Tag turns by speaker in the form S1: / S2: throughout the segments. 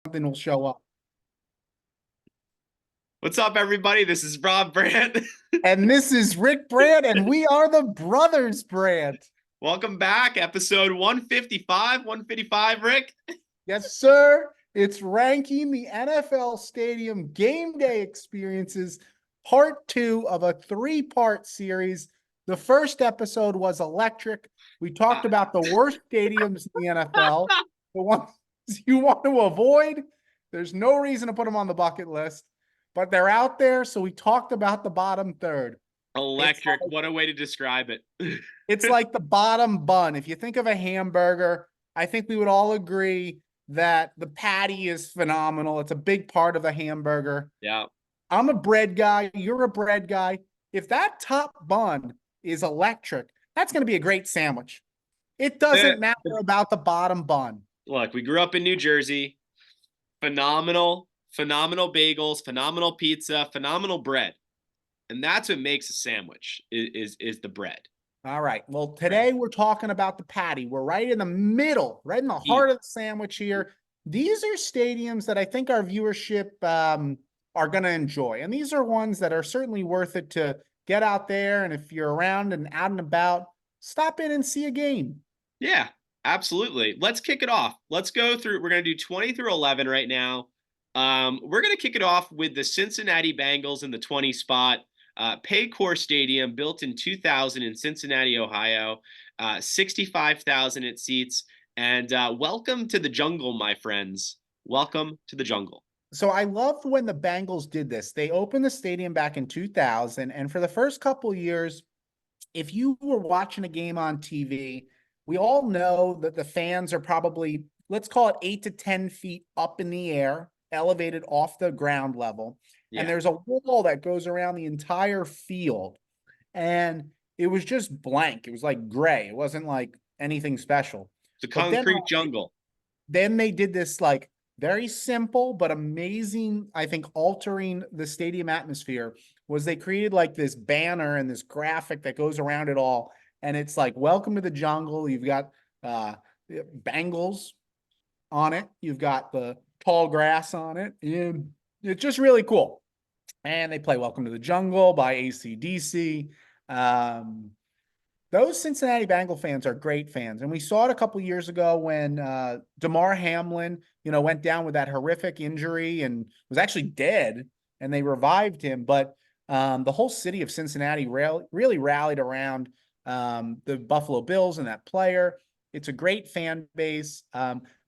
S1: Something will show up.
S2: What's up, everybody? This is Rob Brandt.
S1: And this is Rick Brandt, and we are the Brothers Brandt.
S2: Welcome back, episode 155. 155, Rick.
S1: Yes, sir. It's ranking the NFL Stadium game day experiences, part two of a three-part series. The first episode was electric. We talked about the worst stadiums in the NFL, the ones you want to avoid. There's no reason to put them on the bucket list, but they're out there. So we talked about the bottom third. It's
S2: Electric. What a way to describe it.
S1: It's like the bottom bun. If you think of a hamburger, I think we would all agree that the patty is phenomenal. It's a big part of a hamburger.
S2: Yeah.
S1: I'm a bread guy. You're a bread guy. If that top bun is electric, that's going to be a great sandwich. It doesn't matter about the bottom bun.
S2: Look, we grew up in New Jersey. Phenomenal bagels, phenomenal pizza, phenomenal bread. And that's what makes a sandwich is the bread.
S1: All right. Well, today we're talking about the patty. We're right in the middle, right in the heart of the sandwich here. These are stadiums that I think our viewership are going to enjoy. And these are ones that are certainly worth it to get out there. And if you're around and out and about, stop in and see a game.
S2: Yeah, absolutely. Let's kick it off. Let's go through. We're going to do 20 through 11 right now. We're going to kick it off with the Cincinnati Bengals in the 20 spot. Paycor Stadium, built in 2000 in Cincinnati, Ohio. 65,000 it seats. And welcome to the jungle, my friends. Welcome to the jungle.
S1: So I loved when the Bengals did this. They opened the stadium back in 2000. And for the first couple years, if you were watching a game on TV, we all know that the fans are probably, let's call it 8 to 10 feet up in the air, elevated off the ground level.
S2: Yeah.
S1: And there's a wall that goes around the entire field. And it was just blank. It was like gray. It wasn't like anything special.
S2: It's a
S1: But
S2: concrete jungle.
S1: then they did this like very simple but amazing, I think, altering the stadium atmosphere was they created like this banner and this graphic that goes around it all. And it's like, welcome to the jungle. You've got Bengals on it. You've got the tall grass on it. And it's just really cool. And they play Welcome to the Jungle by AC/DC. Those Cincinnati Bengal fans are great fans. And we saw it a couple years ago when Damar Hamlin, went down with that horrific injury and was actually dead, and they revived him. But the whole city of Cincinnati really rallied around the Buffalo Bills and that player. It's a great fan base.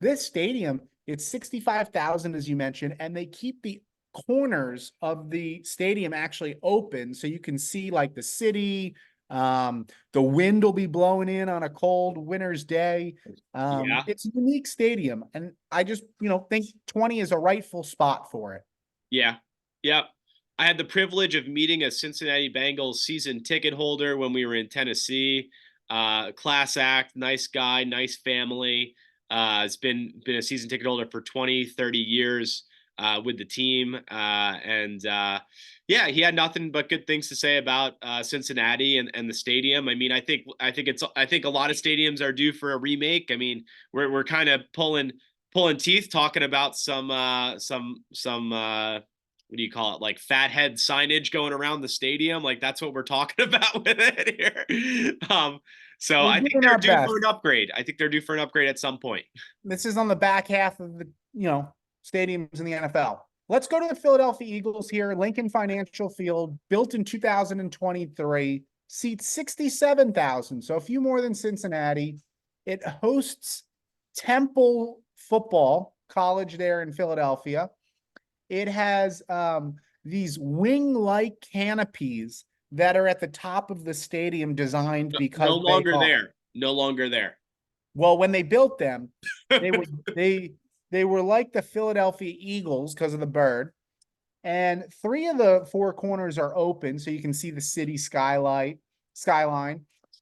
S1: This stadium, it's 65,000, as you mentioned, and they keep the corners of the stadium actually open so you can see like the city. The wind will be blowing in on a cold winter's day.
S2: Yeah.
S1: It's a unique stadium, and I just, think 20 is a rightful spot for it.
S2: Yeah. Yep. I had the privilege of meeting a Cincinnati Bengals season ticket holder when we were in Tennessee. Class act, nice guy, nice family. Has been a season ticket holder for 20, 30 years with the team. Yeah, he had nothing but good things to say about Cincinnati and the stadium. I mean, I think a lot of stadiums are due for a remake. I mean, we're kind of pulling teeth talking about some what do you call it, like fathead signage going around the stadium. Like that's what we're talking about with it here. So
S1: We're
S2: I think
S1: doing
S2: they're
S1: our
S2: due
S1: best.
S2: for an upgrade. I think they're due for an upgrade at some point.
S1: This is on the back half of the, stadiums in the NFL. Let's go to the Philadelphia Eagles here. Lincoln Financial Field, built in 2023, seats 67,000, so a few more than Cincinnati. It hosts Temple Football College there in Philadelphia. It has these wing-like canopies that are at the top of the stadium designed because
S2: No longer there. No longer there.
S1: Well, when they built them, they were like the Philadelphia Eagles because of the bird. And 3 of the 4 corners are open, so you can see the city skyline.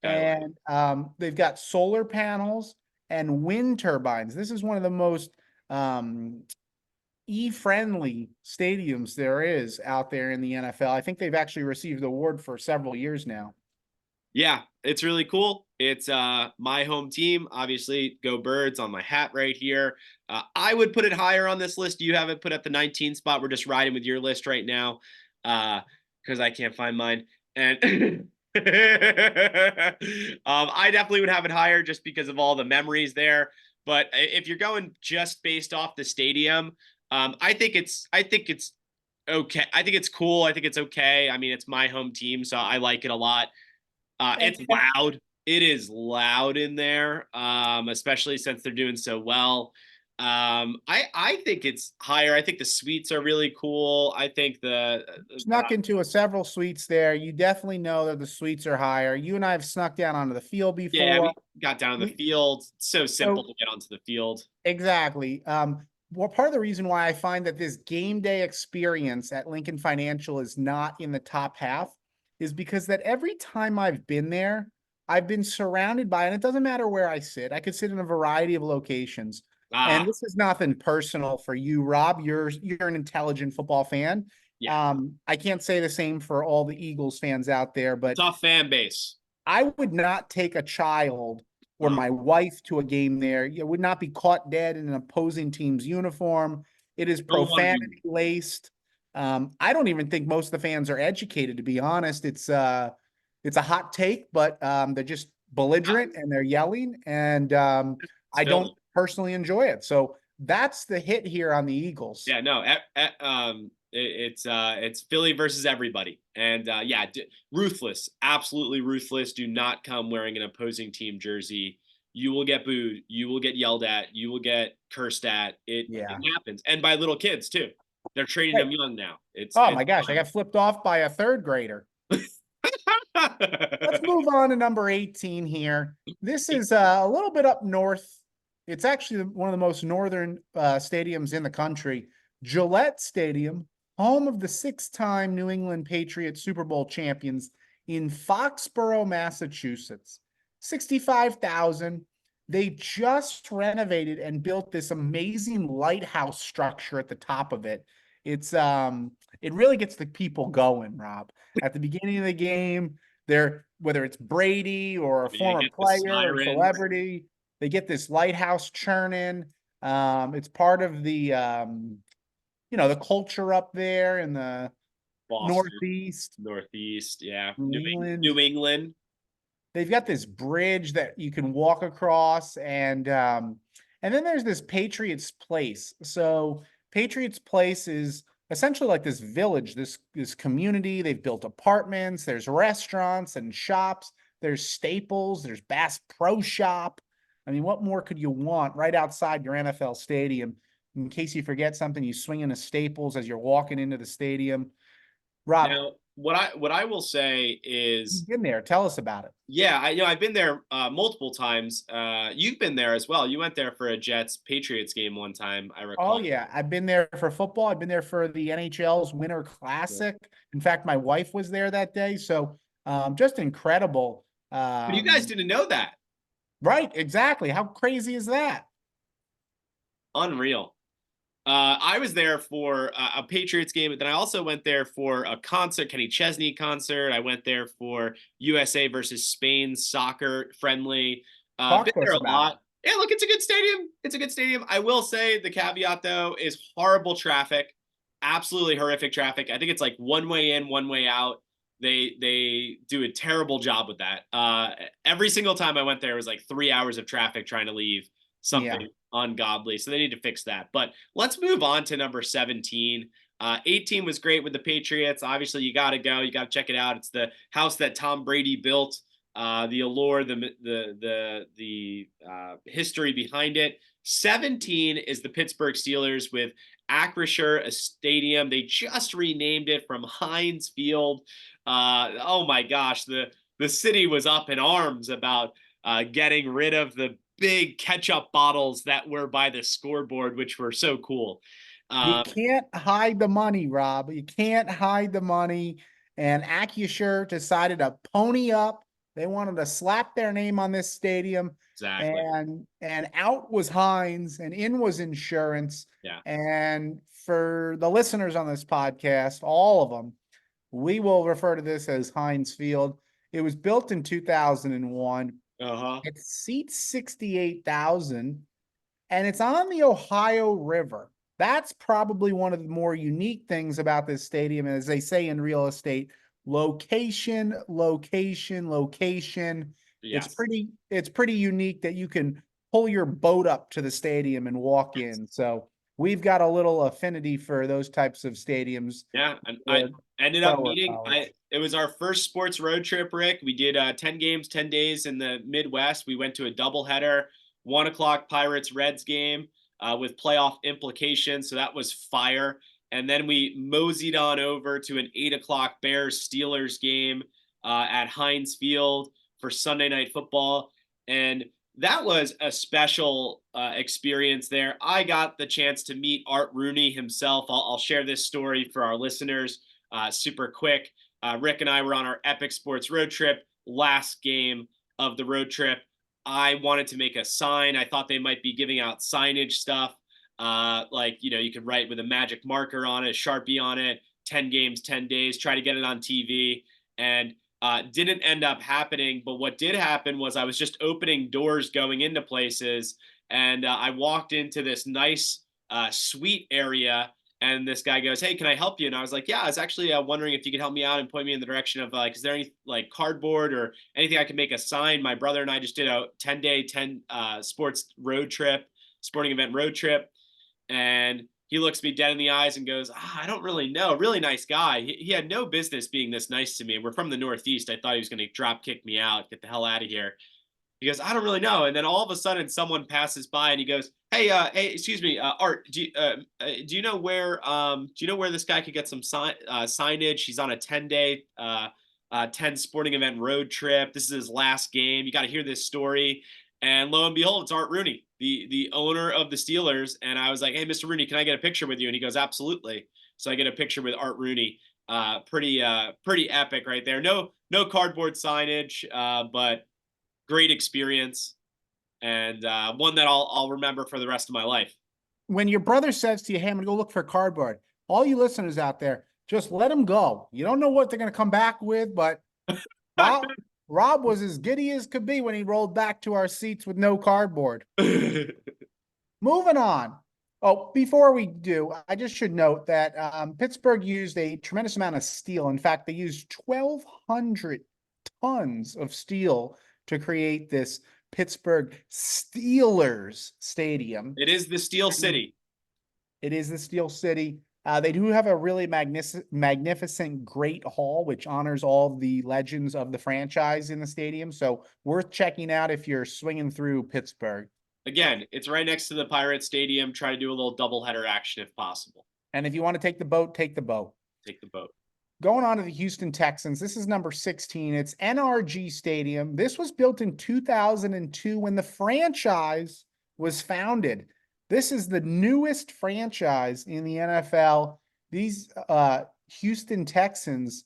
S1: And they've got solar panels and wind turbines. This is one of the most E-friendly stadiums there is out there in the NFL. I think they've actually received the award for several years now.
S2: Yeah, it's really cool. It's my home team. Obviously, go Birds on my hat right here. I would put it higher on this list. You have it put at the 19 spot. We're just riding with your list right now because I can't find mine. And I definitely would have it higher just because of all the memories there. But if you're going just based off the stadium, I think it's okay. I think it's cool. I think it's okay. I mean, it's my home team, so I like it a lot. It's
S1: And
S2: loud. It is loud in there, especially since they're doing so well. I think it's higher. I think the suites are really cool. I think
S1: snuck into several suites there. You definitely know that the suites are higher. You and I have snuck down onto the field
S2: yeah,
S1: before.
S2: we got down in the
S1: We
S2: field. It's so simple
S1: so
S2: to get onto the field.
S1: exactly. Well, part of the reason why I find that this game day experience at Lincoln Financial is not in the top half is because that every time I've been there, I've been surrounded by, and it doesn't matter where I sit. I could sit in a variety of locations. And
S2: Ah,
S1: this is nothing personal for you, Rob. You're an intelligent football fan.
S2: yeah,
S1: I can't say the same for all the Eagles fans out there, but
S2: tough fan base.
S1: I would not take a child or
S2: Uh,
S1: my wife to a game there. You would not be caught dead in an opposing team's uniform. It is
S2: don't want to do.
S1: profanity laced. I don't even think most of the fans are educated, to be honest. It's a hot take, but they're just belligerent and they're yelling, and
S2: It's
S1: I don't
S2: Philly.
S1: personally enjoy it. So that's the hit here on the Eagles.
S2: Yeah, no, it's Philly versus everybody, and yeah, ruthless, absolutely ruthless. Do not come wearing an opposing team jersey. You will get booed. You will get yelled at. You will get cursed at. It
S1: Yeah.
S2: happens, and by little kids too. They're training
S1: Right.
S2: them young now. It's
S1: Oh
S2: it's
S1: my gosh, I got flipped off by a third grader. Let's
S2: wild.
S1: move on to number 18 here. This is a little bit up north. It's actually one of the most northern stadiums in the country. Gillette Stadium, home of the six-time New England Patriots Super Bowl champions in Foxborough, Massachusetts. 65,000. They just renovated and built this amazing lighthouse structure at the top of it. It really gets the people going, Rob. At the beginning of the game, they're whether it's Brady or a
S2: You
S1: former
S2: get the
S1: player or
S2: sirens.
S1: celebrity, they get this lighthouse churning. It's part of the culture up there in the
S2: Boston,
S1: Northeast,
S2: Northeast, yeah,
S1: New England.
S2: New England.
S1: They've got this bridge that you can walk across, and then there's this Patriots Place. So Patriots Place is essentially like this village, this community. They've built apartments, there's restaurants and shops, there's Staples, there's Bass Pro Shop. I mean, what more could you want right outside your NFL stadium? In case you forget something, you swing into Staples as you're walking into the stadium. Rob,
S2: Now, what I will say is
S1: you've been there. Tell us about it.
S2: yeah, I've been there multiple times. You've been there as well. You went there for a Jets Patriots game one time, I
S1: Oh
S2: recall.
S1: yeah, I've been there for football. I've been there for the NHL's Winter
S2: Yeah.
S1: Classic. In fact, my wife was there that day, so just incredible.
S2: But you guys didn't know that.
S1: Right, exactly. How crazy is that?
S2: Unreal. I was there for a Patriots game, but then I also went there for a concert, Kenny Chesney concert. I went there for USA versus Spain soccer friendly. Been
S1: Talk to
S2: there
S1: us
S2: a
S1: about it.
S2: lot. Yeah, look, it's a good stadium. It's a good stadium. I will say the caveat though is horrible traffic, absolutely horrific traffic. I think it's like one way in, one way out. They do a terrible job with that. Every single time I went there was like 3 hours of traffic trying to leave
S1: Yeah,
S2: something ungodly. So they need to fix that. But let's move on to number 17. 18 was great with the Patriots. Obviously, you got to go. You got to check it out. It's the house that Tom Brady built. The allure, the history behind it. 17 is the Pittsburgh Steelers with Acrisure, a stadium. They just renamed it from Heinz Field. Oh my gosh, the city was up in arms about getting rid of the big ketchup bottles that were by the scoreboard, which were so cool.
S1: you
S2: Um,
S1: can't hide the money, Rob. You can't hide the money. And AccuSure decided to pony up. They wanted to slap their name on this stadium,
S2: exactly.
S1: and out was Heinz, and in was insurance.
S2: Yeah.
S1: And for the listeners on this podcast, all of them, we will refer to this as Heinz Field. It was built in 2001.
S2: Uh-huh.
S1: It seats 68,000 and it's on the Ohio River. That's probably one of the more unique things about this stadium. As they say in real estate, location, location, location.
S2: Yes.
S1: It's pretty unique that you can pull your boat up to the stadium and walk in. So we've got a little affinity for those types of stadiums.
S2: Yeah, and I
S1: uh,
S2: ended up
S1: Pro or
S2: meeting. I
S1: college.
S2: It was our first sports road trip, Rick. We did 10 games, 10 days in the Midwest. We went to a doubleheader, 1 o'clock Pirates Reds game with playoff implications. So that was fire. And then we moseyed on over to an 8 o'clock Bears Steelers game at Heinz Field for Sunday Night Football. And that was a special experience there. I got the chance to meet Art Rooney himself. I'll share this story for our listeners super quick. Rick and I were on our Epic Sports road trip, last game of the road trip. I wanted to make a sign. I thought they might be giving out signage stuff. Like, you could write with a magic marker on it, Sharpie on it, 10 games, 10 days, try to get it on TV. And didn't end up happening. But what did happen was I was just opening doors going into places, and I walked into this nice suite area. And this guy goes, "Hey, can I help you?" And I was like, "Yeah, I was actually wondering if you could help me out and point me in the direction of is there any like cardboard or anything I can make a sign?" My brother and I just did a 10-day, 10 sports road trip, sporting event road trip, and he looks me dead in the eyes and goes, I don't really know. Really nice guy. He had no business being this nice to me. We're from the Northeast. I thought he was going to drop kick me out, get the hell out of here. He goes, I don't really know. And then all of a sudden, someone passes by and he goes, hey, excuse me, Art, do you know where this guy could get some signage? He's on a 10-day, 10 sporting event road trip. This is his last game. You got to hear this story. And lo and behold, it's Art Rooney, the owner of the Steelers. And I was like, "Hey, Mr. Rooney, can I get a picture with you?" And he goes, "Absolutely." So I get a picture with Art Rooney. Pretty epic right there. No cardboard signage, but great experience, and one that I'll remember for the rest of my life.
S1: When your brother says to you, "Hey, I'm gonna go look for cardboard," all you listeners out there, just let them go. You don't know what they're gonna come back with, but Rob, Rob was as giddy as could be when he rolled back to our seats with no cardboard. Moving on. Oh, before we do, I just should note that Pittsburgh used a tremendous amount of steel. In fact, they used 1,200 tons of steel to create this Pittsburgh Steelers Stadium.
S2: It is the Steel City.
S1: It is the Steel City. They do have a really magnificent Great Hall, which honors all the legends of the franchise in the stadium. So worth checking out if you're swinging through Pittsburgh.
S2: Again, it's right next to the Pirate Stadium. Try to do a little doubleheader action if possible.
S1: And if you want to take the boat, take the boat.
S2: Take the boat.
S1: Going on to the Houston Texans. This is number 16. It's NRG Stadium. This was built in 2002 when the franchise was founded. This is the newest franchise in the NFL. These Houston Texans,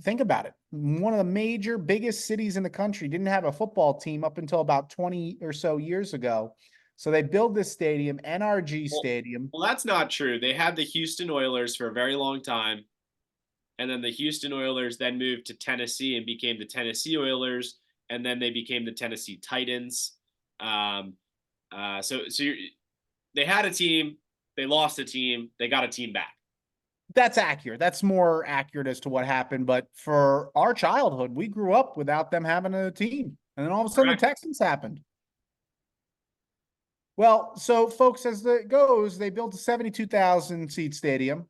S1: think about it. One of the major, biggest cities in the country didn't have a football team up until about 20 or so years ago. So they build this stadium, NRG Stadium.
S2: Well, that's not true. They had the Houston Oilers for a very long time. And then the Houston Oilers then moved to Tennessee and became the Tennessee Oilers. And then they became the Tennessee Titans. They had a team, they lost a team, they got a team back.
S1: That's accurate. That's more accurate as to what happened. But for our childhood, we grew up without them having a team. And then all of a sudden the Texans happened. Well, so folks, as it goes, they built a 72,000 seat stadium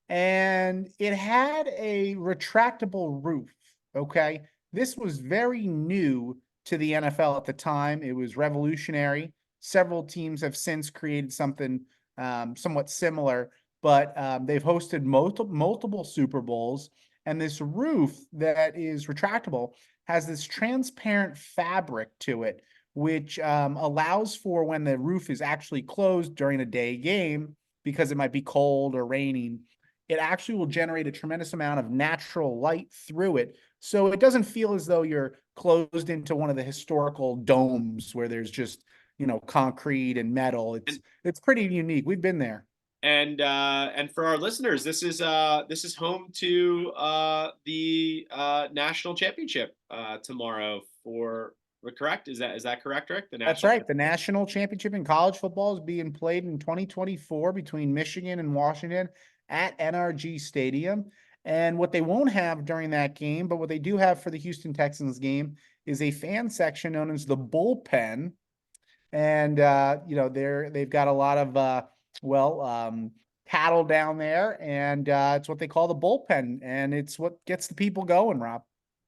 S1: and it had a retractable roof. Okay. This was very new to the NFL at the time. It was revolutionary. Several teams have since created something somewhat similar, but they've hosted multiple Super Bowls. And this roof that is retractable has this transparent fabric to it, which allows for when the roof is actually closed during a day game, because it might be cold or raining, it actually will generate a tremendous amount of natural light through it. So it doesn't feel as though you're closed into one of the historical domes where there's just, concrete and metal. It's pretty unique. We've been there.
S2: And for our listeners, this is home to the national championship tomorrow for correct? Is that correct, Rick? The
S1: That's
S2: national
S1: right. The national championship in college football is being played in 2024 between Michigan and Washington at NRG Stadium. And what they won't have during that game, but what they do have for the Houston Texans game is a fan section known as the bullpen. And they've got a lot of cattle down there, and it's what they call the bullpen, and it's what gets the people going, Rob.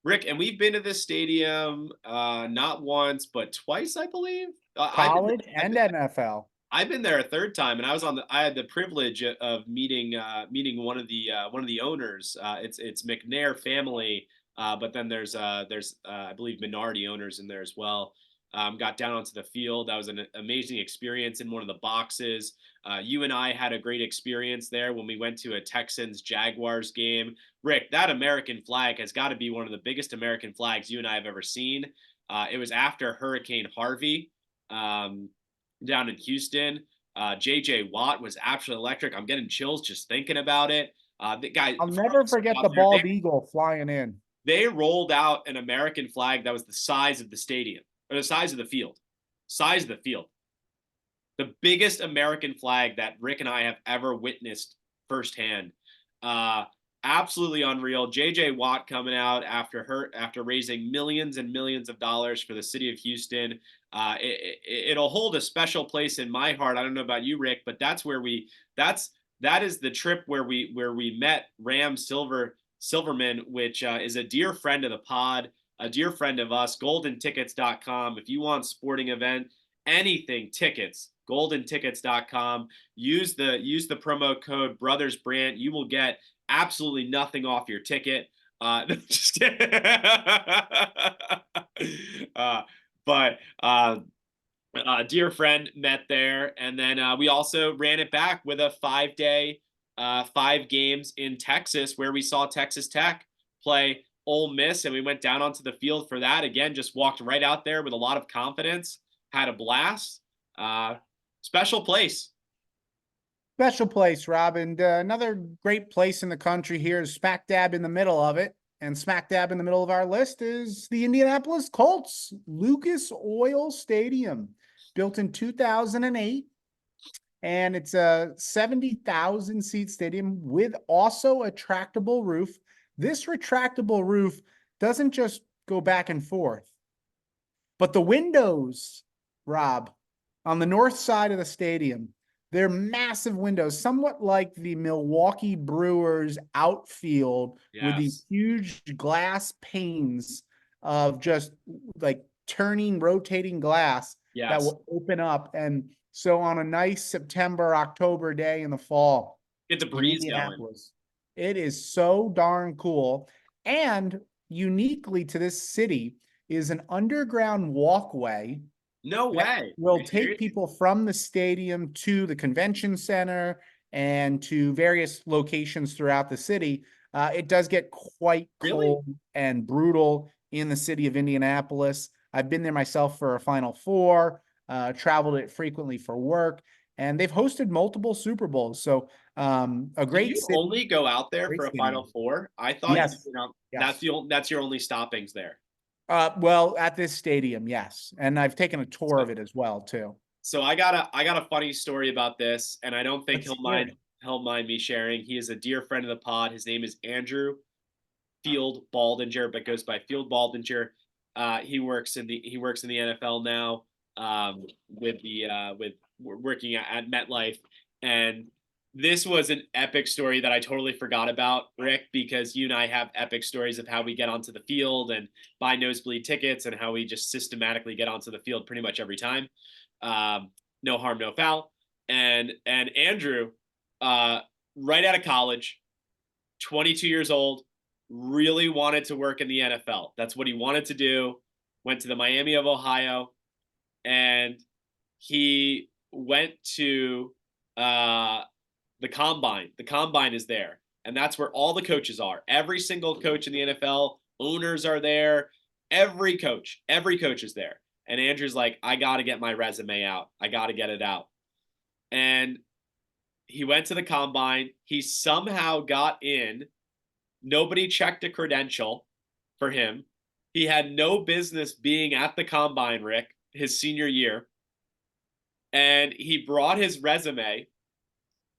S2: Rick, and we've been to this stadium not once but twice, I believe.
S1: College and NFL.
S2: I've been there a third time, and I had the privilege of meeting one of the owners. It's McNair family, but then there's I believe minority owners in there as well. Got down onto the field. That was an amazing experience in one of the boxes. You and I had a great experience there when we went to a Texans Jaguars game. Rick, that American flag has got to be one of the biggest American flags you and I have ever seen. It was after Hurricane Harvey. Down in Houston. JJ Watt was absolutely electric. I'm getting chills just thinking about it. The guy,
S1: I'll never forget the
S2: there,
S1: bald eagle flying in.
S2: they rolled out an American flag that was the size of the stadium or the size of the field. Size of the field. The biggest American flag that Rick and I have ever witnessed firsthand. Absolutely unreal. JJ Watt coming out after raising millions and millions of dollars for the city of Houston. It'll hold a special place in my heart. I don't know about you, Rick, but that is the trip where we met Ram Silverman, which is a dear friend of the pod, a dear friend of us. GoldenTickets.com. If you want sporting event, anything tickets, GoldenTickets.com. Use the promo code Brothers Brant. You will get absolutely nothing off your ticket. But dear friend met there, and then we also ran it back with a 5-day, 5 games in Texas, where we saw Texas Tech play Ole Miss, and we went down onto the field for that. Again, just walked right out there with a lot of confidence, had a blast. Special place.
S1: Special place, Rob. And another great place in the country here is smack dab in the middle of it. And smack dab in the middle of our list is the Indianapolis Colts Lucas Oil Stadium, built in 2008. And it's a 70,000 seat stadium with also a retractable roof. This retractable roof doesn't just go back and forth, but the windows, Rob, on the north side of the stadium, they're massive windows, somewhat like the Milwaukee Brewers outfield, with these huge glass panes of just like turning, rotating glass that will open up. And so on a nice September, October day in the fall,
S2: Get the
S1: in
S2: breeze
S1: Indianapolis, it is so darn cool. And uniquely to this city is an underground walkway.
S2: No way.
S1: Will take people from the stadium to the convention center and to various locations throughout the city. It does get quite cold and brutal in the city of Indianapolis. I've been there myself for a Final Four, traveled it frequently for work, and they've hosted multiple Super Bowls. So a great
S2: Do you
S1: city.
S2: only go out there for a Final Four? I thought
S1: yes.
S2: That's your only stoppings there.
S1: Well, at this stadium, yes. And I've taken a tour of it as well, too.
S2: So I got a funny story about this, and I don't think he'll mind me sharing. He is a dear friend of the pod. His name is Andrew Field Baldinger, but goes by Field Baldinger. He works in the NFL now, with working at MetLife, and this was an epic story that I totally forgot about, Rick, because you and I have epic stories of how we get onto the field and buy nosebleed tickets and how we just systematically get onto the field pretty much every time. No harm, no foul. And Andrew, right out of college, 22 years old, really wanted to work in the NFL. That's what he wanted to do. Went to the Miami of Ohio, and he went to the combine. The combine is there, and that's where all the coaches are. Every single coach in the NFL, owners are there. Every coach is there. And Andrew's like, I got to get my resume out. I got to get it out. And he went to the combine. He somehow got in. Nobody checked a credential for him. He had no business being at the combine, Rick, his senior year. And he brought his resume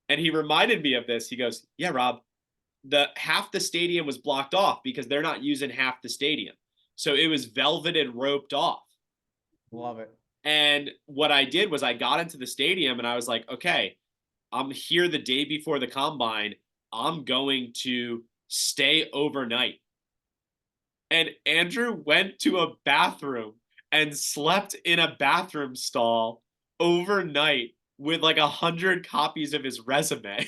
S2: and he reminded me of this. He goes, "Yeah, Rob, the half the stadium was blocked off because they're not using half the stadium. So it was velveted roped off."
S1: Love it.
S2: And what I did was I got into the stadium and I was like, okay, I'm here the day before the combine. I'm going to stay overnight. And Andrew went to a bathroom and slept in a bathroom stall overnight with like 100 copies of his resume.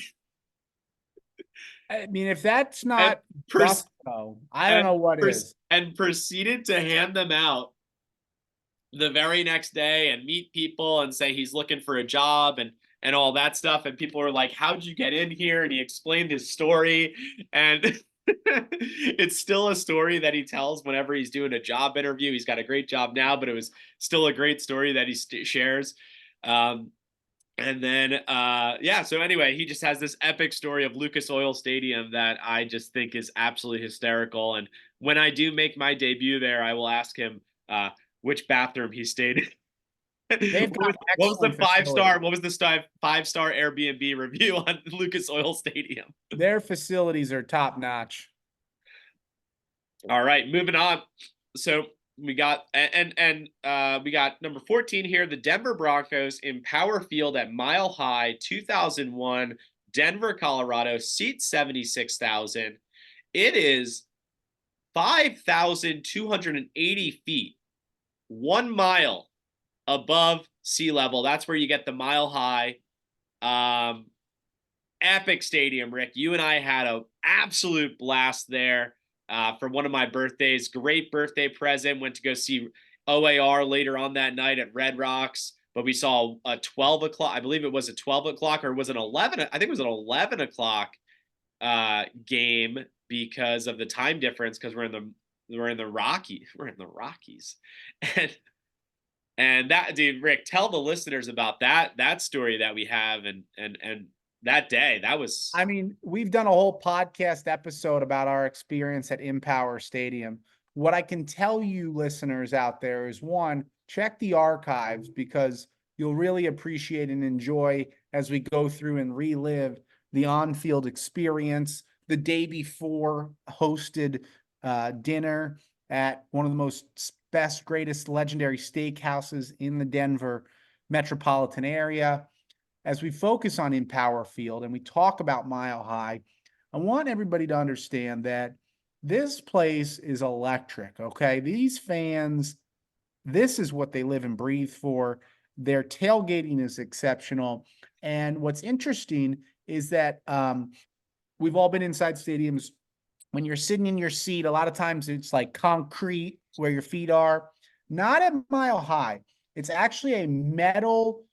S1: I mean, if that's
S2: and
S1: not
S2: pers-
S1: gusto, I don't know what is.
S2: and proceeded to hand them out the very next day and meet people and say he's looking for a job and all that stuff. And people were like, "How'd you get in here?" And he explained his story. And it's still a story that he tells whenever he's doing a job interview. He's got a great job now, but it was still a great story that he shares. And then yeah, so anyway, he just has this epic story of Lucas Oil Stadium that I just think is absolutely hysterical. And when I do make my debut there, I will ask him which bathroom he stayed in.
S1: They've got
S2: What was the
S1: excellent facilities.
S2: What was the five-star Airbnb review on Lucas Oil Stadium?
S1: Their facilities are top notch.
S2: All right, moving on. So we got we got number 14 here, the Denver Broncos in Power Field at Mile High, 2001, Denver, Colorado, seat 76,000. It is 5,280 feet, 1 mile above sea level. That's where you get the Mile High. Epic stadium, Rick. You and I had an absolute blast there for one of my birthdays. Great birthday present. Went to go see OAR later on that night at Red Rocks, but we saw a 12 o'clock. I believe it was a 12 o'clock or was it 11? I think it was an 11 o'clock game because of the time difference because we're in the Rockies. And that, dude, Rick, tell the listeners about that story that we have and that day. That was,
S1: I mean, we've done a whole podcast episode about our experience at Empower Stadium. What I can tell you listeners out there is, one, check the archives because you'll really appreciate and enjoy as we go through and relive the on-field experience. The day before hosted dinner at one of the most best, greatest legendary steakhouses in the Denver metropolitan area. As we focus on Empower Field and we talk about Mile High, I want everybody to understand that this place is electric, okay? These fans, this is what they live and breathe for. Their tailgating is exceptional. And what's interesting is that we've all been inside stadiums. When you're sitting in your seat, a lot of times it's like concrete where your feet are. Not at Mile High. It's actually a metal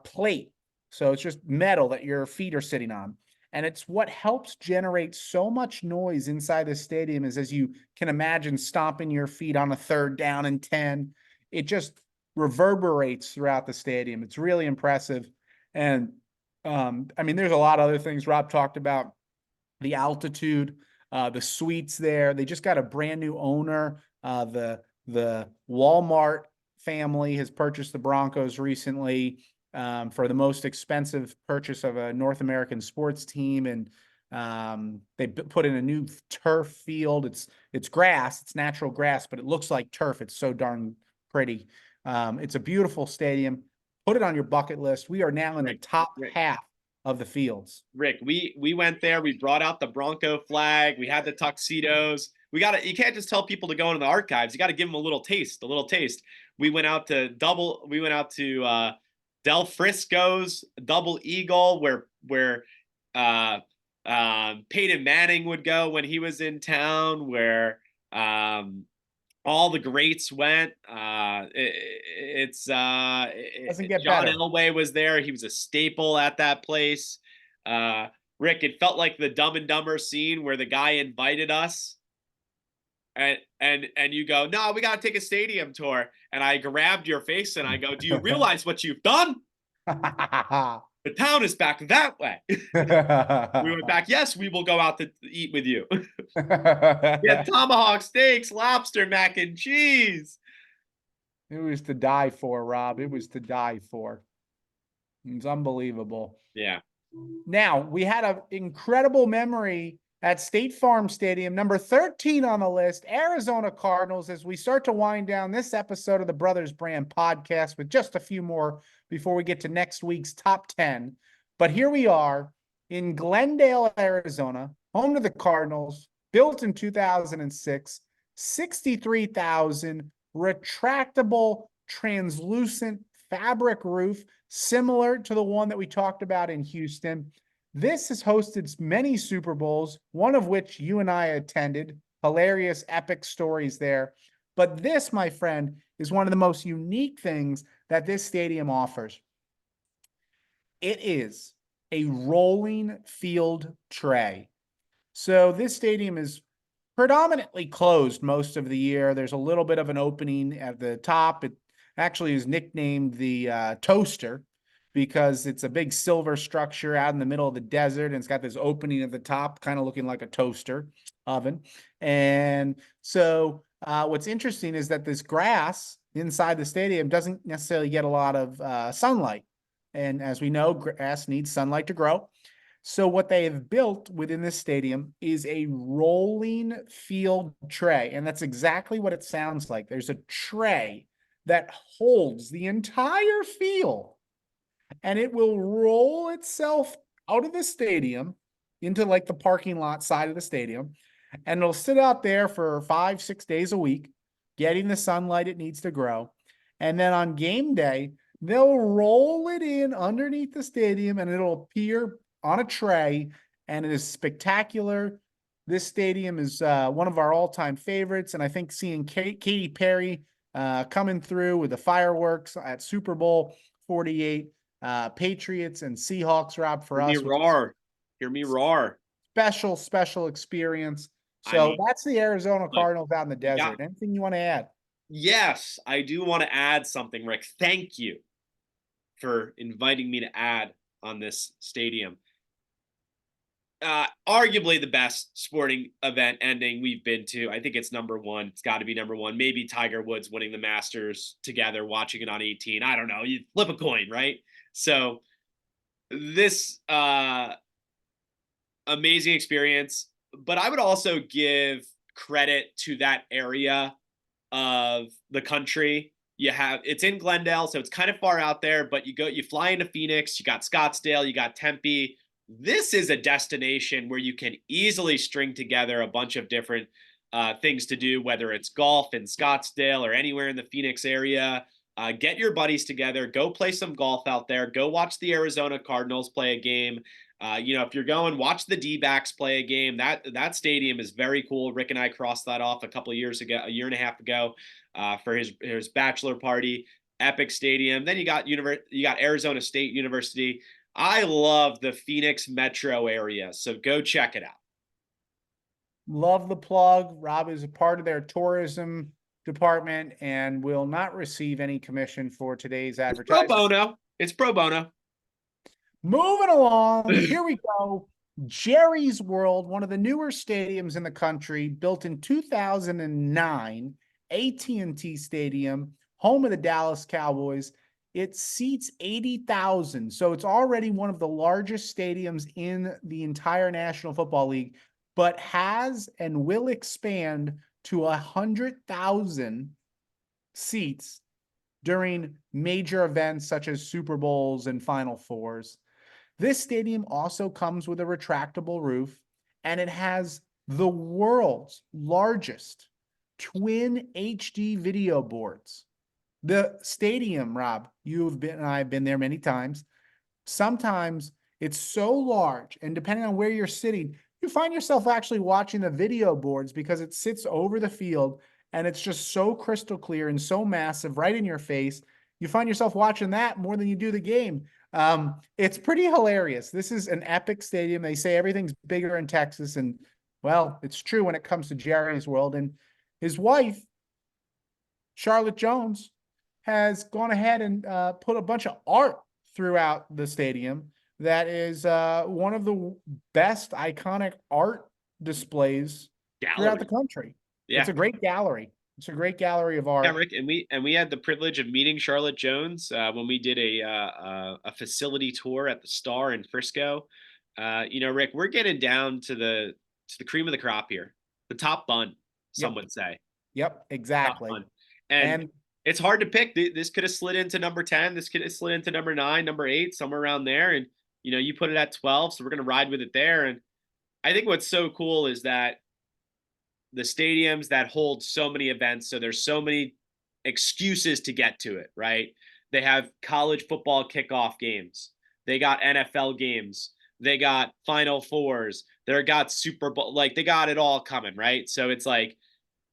S1: plate. So it's just metal that your feet are sitting on. And it's what helps generate so much noise inside the stadium is, as you can imagine, stomping your feet on a 3rd down and 10. It just reverberates throughout the stadium. It's really impressive. And I mean, there's a lot of other things Rob talked about. The altitude, the suites there. They just got a brand new owner. The Walmart family has purchased the Broncos recently for the most expensive purchase of a North American sports team. And they put in a new turf field. It's grass, it's natural grass, but it looks like turf. It's so darn pretty. It's a beautiful stadium. Put it on your bucket list. We are now in the top half of the fields.
S2: Rick, we went there. We brought out the Bronco flag. We had the tuxedos. You can't just tell people to go into the archives. You got to give them a little taste, We went out to Del Frisco's Double Eagle, where Peyton Manning would go when he was in town, where all the greats went.
S1: Doesn't get
S2: John
S1: better.
S2: Elway was there. He was a staple at that place. Rick, it felt like the Dumb and Dumber scene where the guy invited us. And you go, "No, we got to take a stadium tour." And I grabbed your face and I go, "Do you realize what you've done?" The town is back that way. We went back. Yes, we will go out to eat with you. We had tomahawk steaks, lobster, mac and cheese.
S1: It was to die for, Rob. It was to die for. It's unbelievable.
S2: Yeah.
S1: Now, we had an incredible memory at State Farm Stadium, number 13 on the list, Arizona Cardinals, as we start to wind down this episode of the Brothers Brand podcast with just a few more before we get to next week's top 10. But here we are in Glendale, Arizona, home to the Cardinals, built in 2006, 63,000 retractable, translucent fabric roof, similar to the one that we talked about in Houston. This has hosted many Super Bowls, one of which you and I attended. Hilarious, epic stories there. But this, my friend, is one of the most unique things that this stadium offers. It is a rolling field tray. So this stadium is predominantly closed most of the year. There's a little bit of an opening at the top. It actually is nicknamed the Toaster because it's a big silver structure out in the middle of the desert, and it's got this opening at the top, kind of looking like a toaster oven. And so what's interesting is that this grass inside the stadium doesn't necessarily get a lot of sunlight. And as we know, grass needs sunlight to grow. So what they have built within this stadium is a rolling field tray. And that's exactly what it sounds like. There's a tray that holds the entire field, and it will roll itself out of the stadium into like the parking lot side of the stadium. And it'll sit out there for 5-6 days a week, getting the sunlight it needs to grow. And then on game day, they'll roll it in underneath the stadium, and it'll appear on a tray, and it is spectacular. This stadium is one of our all-time favorites, and I think seeing Katy Perry coming through with the fireworks at Super Bowl 48, Patriots and Seahawks, Rob, for us.
S2: Hear me roar. Hear me roar.
S1: Special experience. So that's the Arizona Cardinals out in the desert. Anything you want to add?
S2: Yes, I do want to add something, Rick. Thank you for inviting me to add on this stadium. Arguably the best sporting event ending we've been to. I think it's number one. It's got to be number one. Maybe Tiger Woods winning the Masters together, watching it on 18. I don't know. You flip a coin, right? So this amazing experience. But I would also give credit to that area of the country. It's in Glendale, so it's kind of far out there, but you fly into Phoenix, you got Scottsdale, you got Tempe. This is a destination where you can easily string together a bunch of different things to do, whether it's golf in Scottsdale or anywhere in the Phoenix area. Get your buddies together, go play some golf out there, go watch the Arizona Cardinals play a game. If you're going, watch the D-backs play a game. That stadium is very cool. Rick and I crossed that off a year and a half ago, for his bachelor party. Epic stadium. Then you got Arizona State University. I love the Phoenix metro area, so go check it out.
S1: Love the plug. Rob is a part of their tourism department and will not receive any commission for today's advertising.
S2: Pro bono. It's pro bono.
S1: Moving along, here we go. Jerry's World, one of the newer stadiums in the country, built in 2009, AT&T Stadium, home of the Dallas Cowboys. It seats 80,000, so it's already one of the largest stadiums in the entire National Football League, but has and will expand to 100,000 seats during major events such as Super Bowls and Final Fours. This stadium also comes with a retractable roof, and it has the world's largest twin HD video boards. The stadium, Rob, I've been there many times. Sometimes it's so large, and depending on where you're sitting, you find yourself actually watching the video boards because it sits over the field, and it's just so crystal clear and so massive right in your face. You find yourself watching that more than you do the game. It's pretty hilarious. This is an epic stadium. They say everything's bigger in Texas, and well, it's true when it comes to Jerry's World. And his wife, Charlotte Jones, has gone ahead and put a bunch of art throughout the stadium that is one of the best iconic art displays throughout the
S2: Gallery.
S1: country. It's
S2: Yeah.
S1: a great gallery. It's a great gallery of
S2: Yeah,
S1: art.
S2: Rick, and we had the privilege of meeting Charlotte Jones when we did a facility tour at the Star in Frisco. Rick, we're getting down to the cream of the crop here, the top bun, some
S1: Yep.
S2: would say,
S1: Yep.
S2: top
S1: Exactly.
S2: bun, and
S1: And
S2: it's hard to pick. This could have slid into number 10. This could have slid into number 9, number 8, somewhere around there, and you put it at 12, so we're gonna ride with it there. And I think what's so cool is that the stadiums that hold so many events, so there's so many excuses to get to it, right? They have college football kickoff games, they got NFL games, they got Final Fours, they got Super Bowl, like they got it all coming, right? So it's like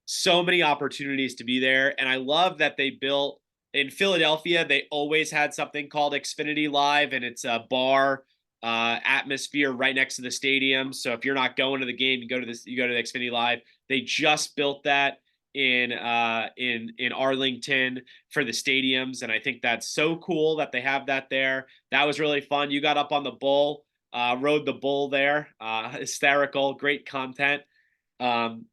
S2: so many opportunities to be there. And I love that they built in Philadelphia, they always had something called Xfinity Live, and it's a bar atmosphere right next to the stadium. So if you're not going to the game, you go to the Xfinity Live. They just built that in Arlington for the stadiums, and I think that's so cool that they have that there. That was really fun. You got up on the bull, rode the bull there, hysterical, great content. Um,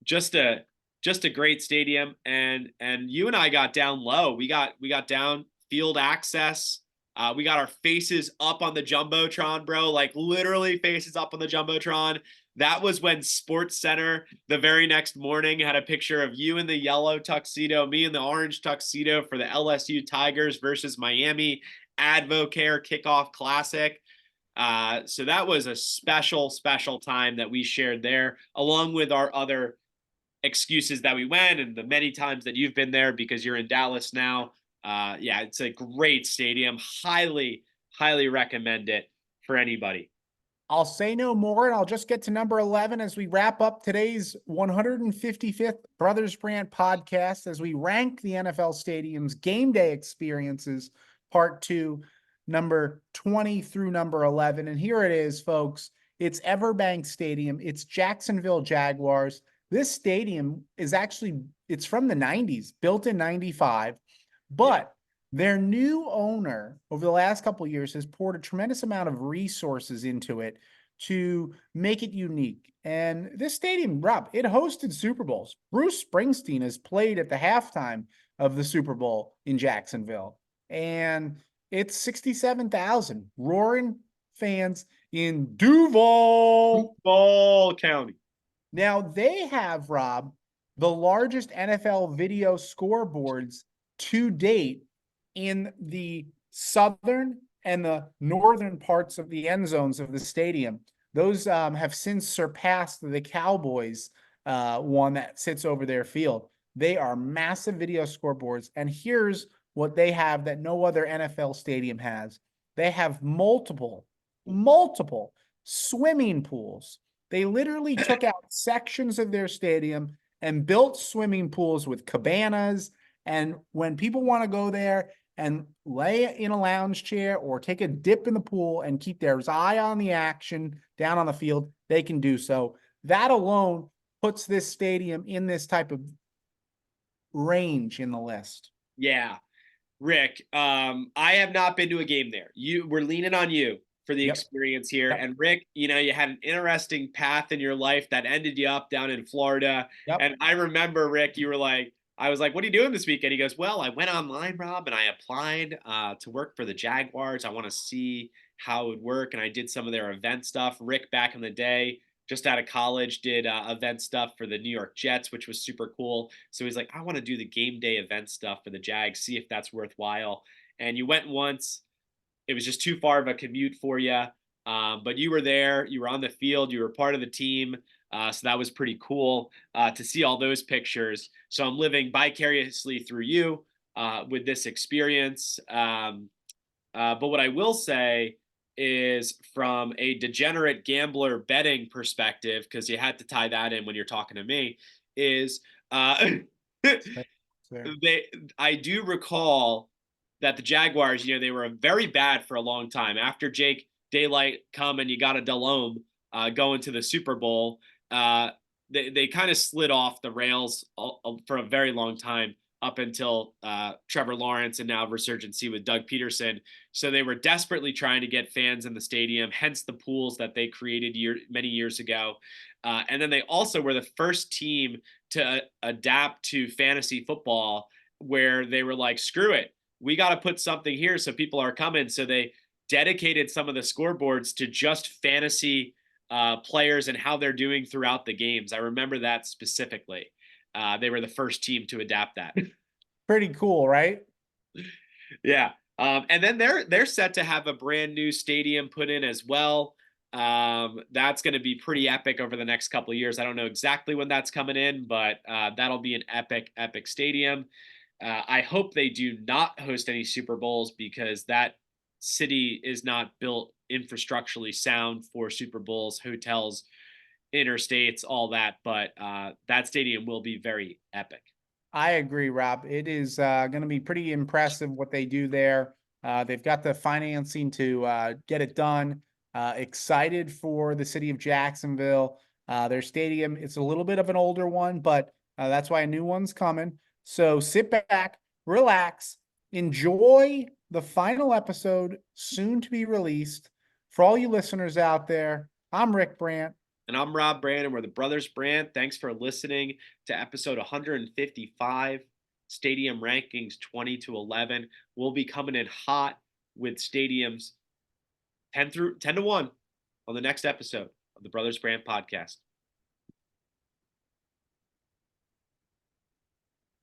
S2: just a just a great stadium, and you and I got down low. We got down field access. We got our faces up on the jumbotron, bro. Like literally faces up on the jumbotron. That was when Sports Center the very next morning had a picture of you in the yellow tuxedo, me in the orange tuxedo for the LSU Tigers versus Miami Advocare Kickoff Classic. So that was a special, special time that we shared there, along with our other excuses that we went and the many times that you've been there because you're in Dallas now. Yeah, it's a great stadium. Highly, highly recommend it for anybody.
S1: I'll say no more, and I'll just get to number 11 as we wrap up today's 155th Brothers Brand podcast as we rank the NFL stadiums game day experiences, part 2, number 20 through number 11. And here it is, folks. It's Everbank Stadium. It's Jacksonville Jaguars. This stadium is it's from the 90s, built in 95,
S2: Yeah.
S1: but their new owner over the last couple of years has poured a tremendous amount of resources into it to make it unique. And this stadium, Rob, it hosted Super Bowls. Bruce Springsteen has played at the halftime of the Super Bowl in Jacksonville. And it's 67,000 roaring fans in Duval.
S2: Duval County.
S1: Now they have, Rob, the largest NFL video scoreboards to date in the southern and the northern parts of the end zones of the stadium. Those have since surpassed the Cowboys one that sits over their field. They are massive video scoreboards. And here's what they have that no other NFL stadium has. They have multiple swimming pools. They literally took out sections of their stadium and built swimming pools with cabanas. And when people want to go there and lay in a lounge chair or take a dip in the pool and keep their eye on the action down on the field, they can do so. That alone puts this stadium in this type of range in the list.
S2: Yeah. Rick, I have not been to a game there. We're leaning on you for the
S1: Yep.
S2: experience here.
S1: Yep.
S2: And Rick, you had an interesting path in your life that ended you up down in Florida.
S1: Yep.
S2: And I remember, Rick, you were like, I was like, what are you doing this weekend? He goes, well, I went online, Rob, and I applied to work for the Jaguars. I want to see how it would work. And I did some of their event stuff. Rick, back in the day, just out of college, did event stuff for the New York Jets, which was super cool. So he's like, I want to do the game day event stuff for the Jags, see if that's worthwhile. And you went once. It was just too far of a commute for you. But you were there. You were on the field. You were part of the team. So that was pretty cool to see all those pictures. So I'm living vicariously through you with this experience. But what I will say is from a degenerate gambler betting perspective, because you had to tie that in when you're talking to me, is I do recall that the Jaguars, they were very bad for a long time. After Jake Daylight come and you got a Delhomme going to the Super Bowl, they kind of slid off the rails for a very long time. up until Trevor Lawrence and now resurgency with Doug Peterson. So they were desperately trying to get fans in the stadium, hence the pools that they created many years ago. And then they also were the first team to adapt to fantasy football, where they were like, screw it, we got to put something here so people are coming. So they dedicated some of the scoreboards to just fantasy players and how they're doing throughout the games. I remember that specifically. They were the first team to adapt that.
S1: Pretty cool, right?
S2: Yeah. And then they're set to have a brand new stadium put in as well. That's going to be pretty epic over the next couple of years. I don't know exactly when that's coming in, but that'll be an epic stadium. I hope they do not host any Super Bowls, because that city is not built infrastructurally sound for Super Bowls, hotels, interstates, all that. But that stadium will be very epic.
S1: I agree, Rob. It is going to be pretty impressive what they do there. They've got the financing to get it done. Excited for the city of Jacksonville. Their stadium, it's a little bit of an older one, but that's why a new one's coming. So sit back, relax, enjoy the final episode soon to be released. For all you listeners out there, I'm Rick Brandt.
S2: And I'm Rob Brand, and we're the Brothers Brandt. Thanks for listening to episode 155, Stadium Rankings 20 to 11. We'll be coming in hot with stadiums 10 to 1 on the next episode of the Brothers Brandt podcast.